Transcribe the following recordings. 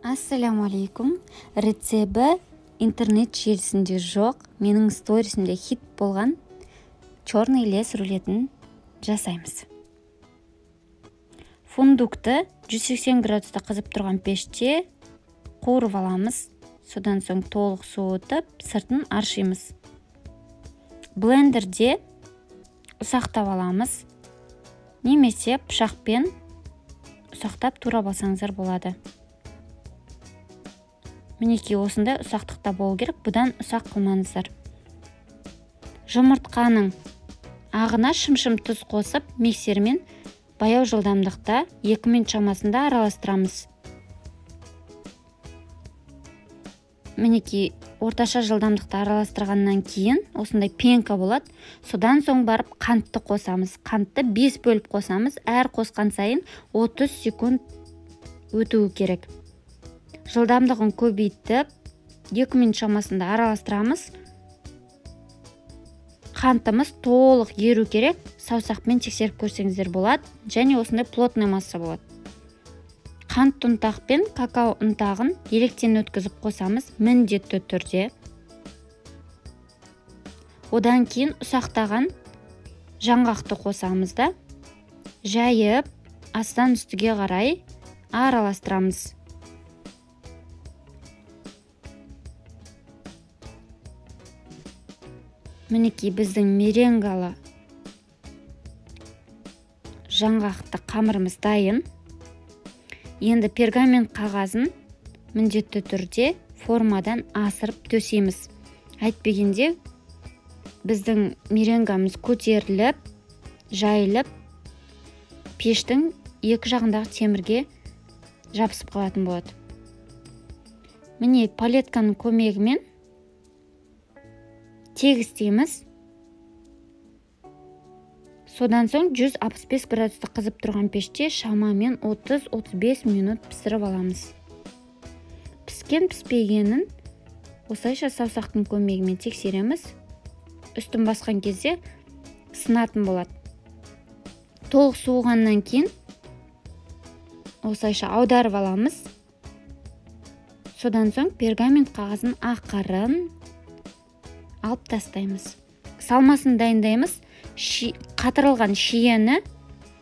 Ассаламу алейкум. Рецебі интернет желісінде жоқ. Менің сторисімде хит болған черный лес рулетін жасаймыз. Фундукты 180 градуста қызып тұрған пеште қуырып аламыз. Содан соң толық суытып, сыртын аршимыз. Блендерде ұсақтап аламыз. Немесе пышақпен ұсақтап турап алсаңыздар болады. Мінекей осындай ұсақтықта болу керек, бұдан ұсақ қылмаңыздар. Жұмыртқаның ағына шым-шым тұз қосып, миксермен баяу жылдамдықта 2 минут шамасында араластырамыз. Мінекей орташа жылдамдықта араластырғаннан кейін осындай пенка болады. Содан соң барып қантты қосамыз. Қантты 5 бөліп қосамыз. Әр қосқан сайын 30 секунд өтуі керек. Жылдамдығын көбейтіп, 2 минут шамасында араластырамыз. Қантымыз толық еру керек. Саусақпен тексеріп көрсеңіздер болады. Және осындай плотный масса болады. Қант ұнтақ пен какао ұнтағын електен өткізіп қосамыз міндетті түрде. Одан кейін ұсақтаған жаңғақты қосамыз да жайып, астан үстіге қарай араластырамыз. Мінекей біздің меренгалы жаңғақты қамырымыз дайын. Енді пергамент қағазын міндетті түрде формадан асырып төсейміз. Әйтпегенде біздің меренгамыз көтеріліп, жайылып, пештің екі жағындағы темірге жабысып қалатын болады. Міне палетканың көмегімен тегістейміз. Содан соң 165 градуста қызып тұрған пеште шамамен 30-35 минут пісіріп аламыз. Піскен піспегенін осылайша саусақтың көмегімен тексереміз. Үстін басқан кезде сынатын болады. Толық суығаннан кейін осылайша аударып аламыз. Содан соң пергамент қағазын ақырын алып тастаймыз. Салмасын дайындаймыз. Қатырылған шиені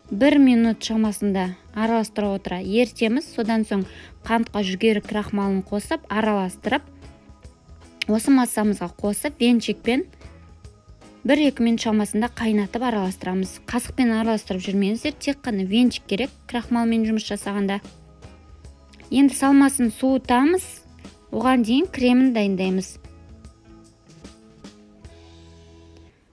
1 минут шамасында араластыра отыра ертеміз. Содан соң қантқа жүгері крахмалын қосып, араластырып, осы массамызға қосып, венчикпен 1-2 минут шамасында қайнатып араластырамыз. Қасықпен араластырып жүрмеңіздер, тек қана венчик керек крахмалмен жұмыс жасағанда. Енді салмасын суытамыз, оған дейін кремін дайындаймыз.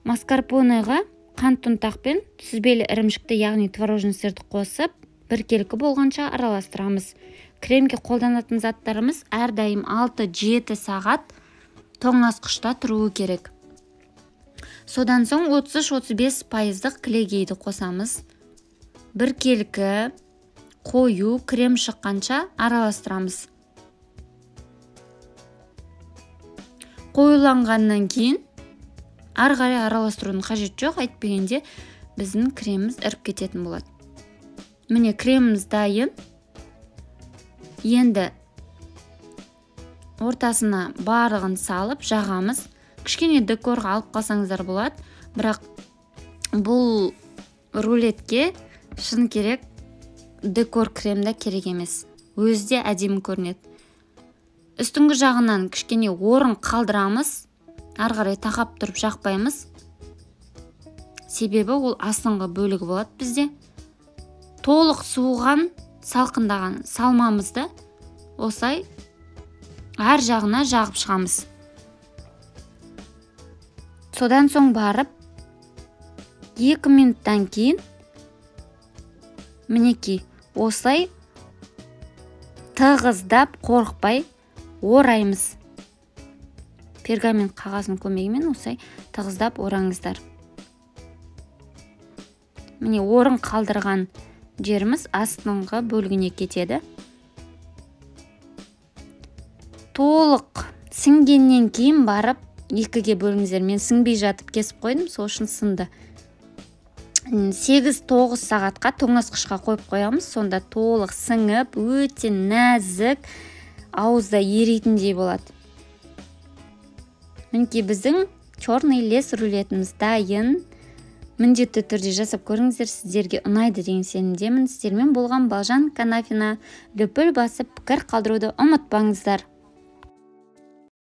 Маскарпонеға қант ұнтақпен сүзбелі ірімшікті, яғни творожный сырды қосып, біркелкі болғанша араластырамыз. Кремге қолданатын заттарымыз әрдайым 6-7 сағат тоңазытқышта тұруы керек. Содан соң 33-35% кілегейді қосамыз. Біркелкі қою крем шыққанша араластырамыз. Қоюланғаннан кейін ары қарай араластырудың қажет жоқ, әйтпегенде біздің креміміз іріп кететін болады. Міне креміміз дайын. Енді ортасына барлығын салып жағамыз. Кішкене декорға алып қалсаңыздар болады, бірақ бұл рулетке шын керек декор кремді керек емес. Өзде әдемі көрінеді. Үстіңгі жағынан кішкене орын қалдырамыз. Ары қарай тақап тұрып жақпаймыз. Себебі ол астыңғы бөлігі болады бізде. Толық суыған, салқындаған салмамызды осылай әр жағына жағып шығамыз. Содан соң барып 2 минуттан кейін мінекей осылай тығыздап қорықпай ораймыз. Пергамент қағазының көмегімен осылай тығыздап ораңыздар. Міне орын қалдырған жеріміз астыңғы бөлігіне кетеді. Толық сіңгеннен кейін барып 2-ге бөліңіздер. Мен сіңбей жатып кесіп қойдым, сол үшін сынды. 8-9 сағатқа тоңазытқышқа қойып қоямыз. Сонда толық сіңіп, өте нәзік, ауызда еритіндей болады. Мінекей біздің черный лес рулетіміз дайын. Міндетті түрде жасап көріңіздер, сіздерге ұнайды деген сенімдемін. Сіздермен болған Балжан Қанафина. Лүпіл басып пікір қалдыруды ұмытпаңыздар.